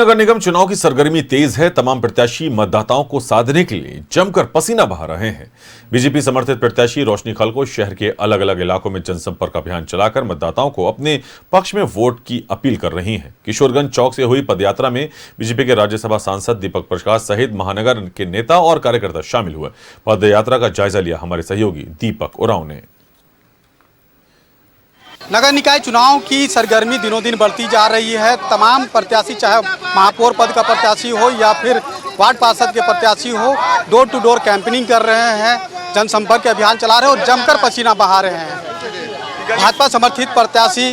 नगर निगम चुनाव की सरगर्मी तेज है। तमाम प्रत्याशी मतदाताओं को साधने के लिए जमकर पसीना बहा रहे हैं। बीजेपी समर्थित प्रत्याशी रोशनी खलको शहर के अलग अलग इलाकों में जनसंपर्क अभियान चलाकर मतदाताओं को अपने पक्ष में वोट की अपील कर रही हैं। किशोरगंज चौक से हुई पदयात्रा में बीजेपी के राज्यसभा सांसद दीपक प्रकाश सहित महानगर के नेता और कार्यकर्ता शामिल हुए। पदयात्रा का जायजा लिया हमारे सहयोगी दीपक उरांव ने। नगर निकाय चुनाव की सरगर्मी दिनों दिन बढ़ती जा रही है। तमाम प्रत्याशी, चाहे महापौर पद का प्रत्याशी हो या फिर वार्ड पार्षद के प्रत्याशी हो, डोर टू डोर कैंपेनिंग कर रहे हैं, जनसंपर्क अभियान चला रहे हैं और जमकर पसीना बहा रहे हैं। भाजपा समर्थित प्रत्याशी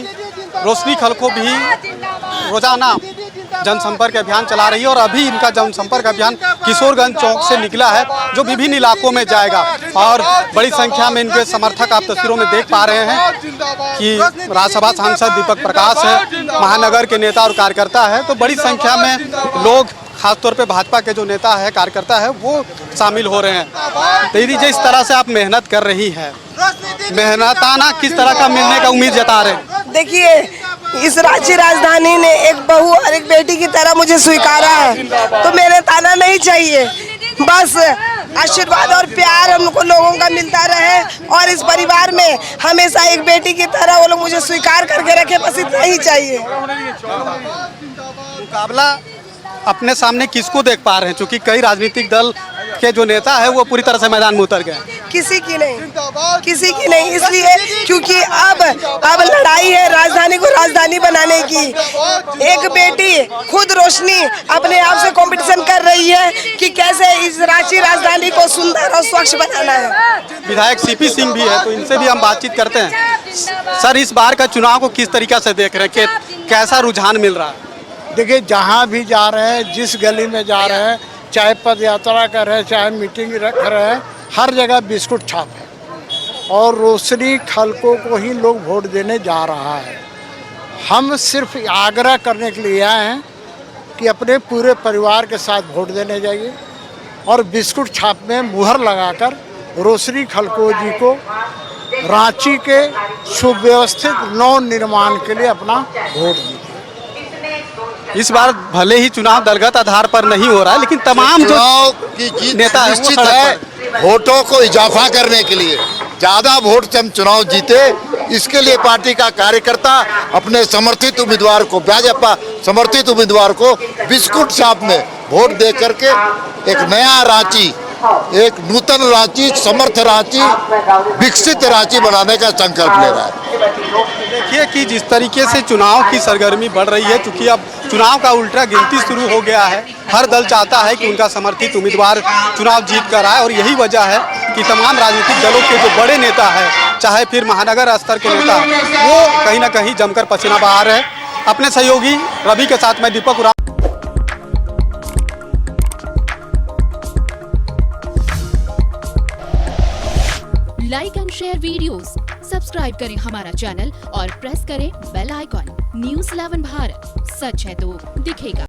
रोशनी खलको भी रोजाना जनसंपर्क अभियान चला रही है और अभी इनका जनसंपर्क अभियान किशोरगंज चौक से निकला है, जो विभिन्न इलाकों में जाएगा और बड़ी संख्या में इनके समर्थक आप तस्वीरों में देख पा रहे हैं कि राज्यसभा सांसद दीपक प्रकाश है, महानगर के नेता और कार्यकर्ता है। तो बड़ी संख्या में लोग, खासतौर पे भाजपा के जो नेता है, कार्यकर्ता है, वो शामिल हो रहे हैं। दीदी, जिस तरह से आप मेहनत कर रही है, मेहनताना किस तरह का मिलने का उम्मीद जता रहे हैं? देखिए, इस राज्य राजधानी ने एक बहू और एक बेटी की तरह मुझे स्वीकारा है, तो मेरे ताना नहीं चाहिए, बस आशीर्वाद और प्यार हमको लोगों का मिलता रहे और इस परिवार में हमेशा एक बेटी की तरह वो लोग मुझे स्वीकार करके रखे, बस इतना ही चाहिए। मुकाबला अपने सामने किसको देख पा रहे हैं? क्योंकि कई राजनीतिक दल के जो नेता है वो पूरी तरह से मैदान में उतर गए। किसी की नहीं, इसलिए क्योंकि अब लड़ाई है राजधानी को राजधानी बनाने की। एक बेटी खुद रोशनी अपने आप से कंपटीशन कर रही है कि कैसे इस रांची राजधानी को सुंदर और स्वच्छ बनाना है। विधायक सीपी सिंह भी है, तो इनसे भी हम बातचीत करते हैं। सर, इस बार का चुनाव को किस तरीके से देख रहे हैं, कैसा रुझान मिल रहा है? देखिए, जहाँ भी जा रहे हैं, जिस गली में जा रहे हैं, चाहे पद यात्रा कर रहे हैं, चाहे मीटिंग रख रहे हैं, हर जगह बिस्कुट छाप है और रोशनी खलको को ही लोग वोट देने जा रहा है। हम सिर्फ आग्रह करने के लिए आए हैं कि अपने पूरे परिवार के साथ वोट देने जाइए और बिस्कुट छाप में मुहर लगाकर रोशनी खलको जी को रांची के सुव्यवस्थित नव निर्माण के लिए अपना वोट दीजिए। इस बार भले ही चुनाव दलगत आधार पर नहीं हो रहा है, लेकिन तमाम जो की जीत नेता निश्चित है। वोटों को इजाफा करने के लिए, ज्यादा वोट से हम चुनाव जीते, इसके लिए पार्टी का कार्यकर्ता अपने समर्थित उम्मीदवार को, भाजपा समर्थित उम्मीदवार को बिस्कुट छाप में वोट दे करके एक नया रांची, एक नूतन रांची, समर्थ रांची, विकसित रांची बनाने का संकल्प ले रहा है। देखिए कि जिस तरीके से चुनाव की सरगर्मी बढ़ रही है, क्योंकि अब चुनाव का उल्टा गिनती शुरू हो गया है। हर दल चाहता है कि उनका समर्थित उम्मीदवार चुनाव जीत कर आए और यही वजह है कि तमाम राजनीतिक दलों के जो बड़े नेता है, चाहे फिर महानगर स्तर के नेता, वो कहीं ना कहीं जमकर पसीना बहा रहे हैं। अपने सहयोगी रवि के साथ मैं Deepak Oraon. Like and share videos, subscribe करें हमारा चैनल और प्रेस करें बेल आइकॉन। न्यूज़ 11 भारत, सच है तो दिखेगा।